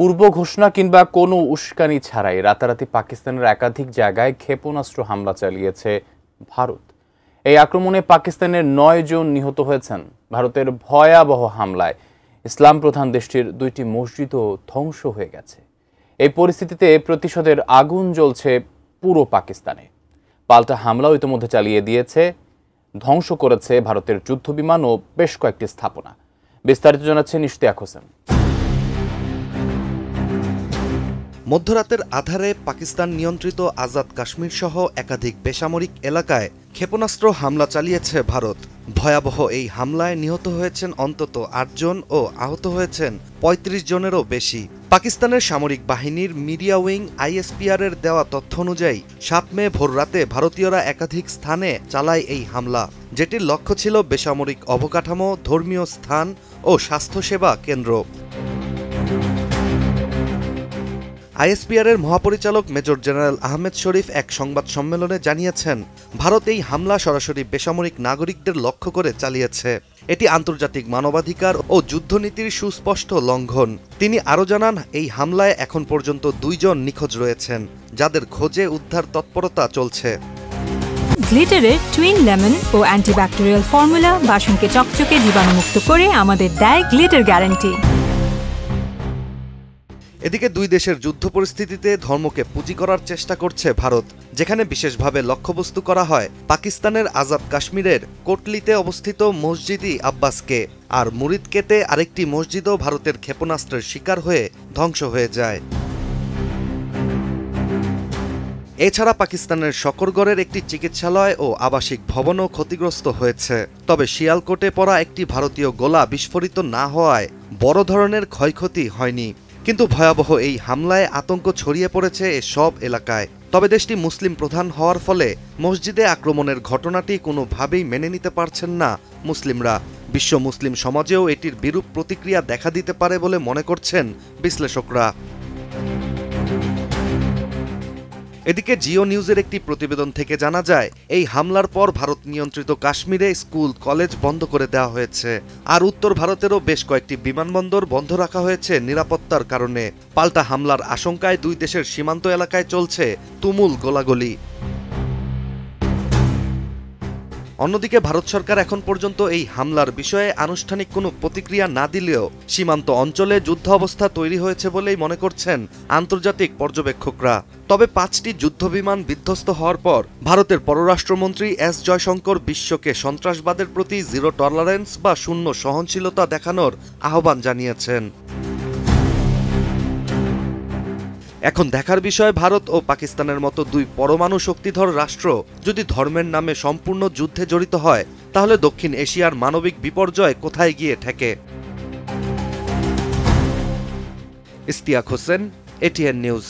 পূর্ব ঘোষণা কিংবা কোনো উস্কানি ছাড়াই রাতারাতি পাকিস্তানের একাধিক জায়গায় ক্ষেপণাস্ত্র হামলা চালিয়েছে ভারত। এই আক্রমণে পাকিস্তানের 9 জন নিহত হয়েছেন। ভারতের ভয়াবহ হামলায় ইসলাম প্রধান দেশটির 2টি মসজিদও ধ্বংস হয়ে গেছে। এই পরিস্থিতিতে প্রতিশোধের আগুন জ্বলছে পুরো পাকিস্তানে। পাল্টা হামলাও ইতিমধ্যে চালিয়ে দিয়েছে, ধ্বংস করেছে ভারতের যুদ্ধবিমান ও বেশ কয়েকটি স্থাপনা। বিস্তারিত জানাচ্ছেন ইশতিয়াক হোসেন। মধ্যরাতের আধারে পাকিস্তান নিয়ন্ত্রিত আজাদ কাশ্মীর সহ একাধিক বেসামরিক এলাকায় ক্ষেপণাস্ত্র হামলা চালিয়েছে ভারত। ভয়াবহ এই হামলায় নিহত হয়েছেন অন্তত 8 জন ও আহত হয়েছেন 35 জনেরও বেশি। পাকিস্তানের সামরিক বাহিনীর মিডিয়া উইং ISPR এর দেওয়া তথ্য অনুযায়ী 7 মে ভোররাতে ভারতীয়রা একাধিক স্থানে চালায় এই হামলা, যেটির লক্ষ্য ছিল বেসামরিক অবকাঠামো, ধর্মীয় স্থান ও স্বাস্থ্যসেবা কেন্দ্র। ISPR এর মহাপরিচালক মেজর জেনারেল আহমেদ শরীফ এক সংবাদ সম্মেলনে জানিয়েছেন, ভারত এই হামলা সরাসরি বেসামরিক নাগরিকদের লক্ষ্য করে চালিয়েছে। এটি আন্তর্জাতিক মানবাধিকার ও যুদ্ধনীতির সুস্পষ্ট লঙ্ঘন। তিনি আরও জানান, এই হামলায় এখন পর্যন্ত 2 জন নিখোঁজ রয়েছেন, যাদের খোঁজে উদ্ধার তৎপরতা চলছে। গ্লিটারের টুইন লেমন ও অ্যান্টিব্যাকটেরিয়াল ফর্মুলা বাসনকে চকচকে জীবাণুমুক্ত করে আমাদের দেয় গ্লিটার গ্যারান্টি। এদিকে 2 দেশের যুদ্ধ পরিস্থিতিতে ধর্মকে পুঁজি করার চেষ্টা করছে ভারত, যেখানে বিশেষভাবে লক্ষ্যবস্তু করা হয় পাকিস্তানের আজাদ কাশ্মীরের কোটলিতে অবস্থিত মসজিদ-ই আব্বাসকে। আর মুরিদকেতে আরেকটি মসজিদও ভারতের ক্ষেপণাস্ত্রের শিকার হয়ে ধ্বংস হয়ে যায়। এছাড়া পাকিস্তানের শকরগড়ের একটি চিকিৎসালয় ও আবাসিক ভবনও ক্ষতিগ্রস্ত হয়েছে। তবে শিয়ালকোটে পড়া একটি ভারতীয় গোলা বিস্ফোরিত না হওয়ায় বড় ধরনের ক্ষয়ক্ষতি হয়নি। কিন্তু ভয়াবহ এই হামলায় আতঙ্ক ছড়িয়ে পড়েছে এসব এলাকায়। তবে দেশটি মুসলিম প্রধান হওয়ার ফলে মসজিদে আক্রমণের ঘটনাটি কোনোভাবেই মেনে নিতে পারছেন না মুসলিমরা। বিশ্ব মুসলিম সমাজেও এটির বিরূপ প্রতিক্রিয়া দেখা দিতে পারে বলে মনে করছেন বিশ্লেষকরা। এদিকে জিও নিউজের একটি প্রতিবেদন থেকে জানা যায়, এই হামলার পর ভারত নিয়ন্ত্রিত কাশ্মীরে স্কুল কলেজ বন্ধ করে দেওয়া হয়েছে। আর উত্তর ভারতেরও বেশ কয়েকটি বিমানবন্দর বন্ধ রাখা হয়েছে নিরাপত্তার কারণে। পাল্টা হামলার আশঙ্কায় 2 দেশের সীমান্ত এলাকায় চলছে তুমুল গোলাগুলি। অন্যদিকে ভারত সরকার এখন পর্যন্ত এই হামলার বিষয়ে আনুষ্ঠানিক কোনো প্রতিক্রিয়া না দিলেও সীমান্ত অঞ্চলে যুদ্ধ অবস্থা তৈরি হয়েছে বলেই মনে করছেন আন্তর্জাতিক পর্যবেক্ষকরা। তবে 5টি যুদ্ধবিমান বিধ্বস্ত হওয়ার পর ভারতের পররাষ্ট্রমন্ত্রী S জয়শঙ্কর বিশ্বকে সন্ত্রাসবাদের প্রতি জিরো টলারেন্স বা শূন্য সহনশীলতা দেখানোর আহ্বান জানিয়েছেন। এখন দেখার বিষয়, ভারত ও পাকিস্তানের মতো 2 পরমাণু শক্তিধর রাষ্ট্র যদি ধর্মের নামে সম্পূর্ণ যুদ্ধে জড়িত হয়, তাহলে দক্ষিণ এশিয়ার মানবিক বিপর্যয় কোথায় গিয়ে ঠেকে। Ishtiaq Hossain, ATN news.